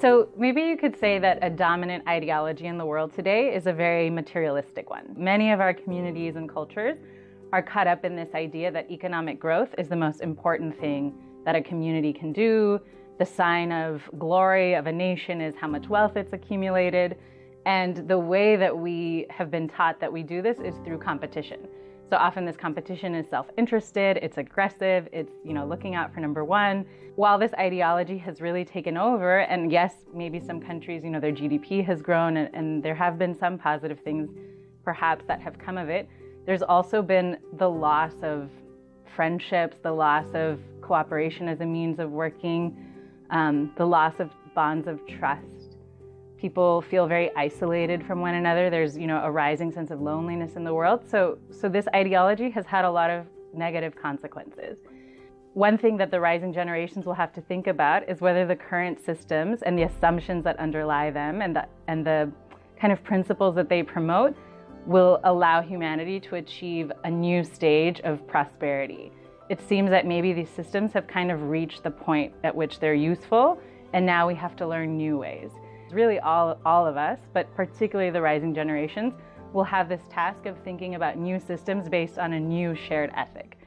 So maybe you could say that a dominant ideology in the world today is a very materialistic one. Many of our communities and cultures are caught up in this idea that economic growth is the most important thing that a community can do. The sign of glory of a nation is how much wealth it's accumulated. And the way that we have been taught that we do this is through competition. So often this competition is self-interested, it's aggressive, it's looking out for number one. While this ideology has really taken over, and yes, maybe some countries, their GDP has grown and there have been some positive things perhaps that have come of it, there's also been the loss of friendships, the loss of cooperation as a means of working, the loss of bonds of trust. People feel very isolated from one another. There's, a rising sense of loneliness in the world. So this ideology has had a lot of negative consequences. One thing that the rising generations will have to think about is whether the current systems and the assumptions that underlie them and the kind of principles that they promote will allow humanity to achieve a new stage of prosperity. It seems that maybe these systems have kind of reached the point at which they're useful, and now we have to learn new ways. Really all of us, but particularly the rising generations, will have this task of thinking about new systems based on a new shared ethic.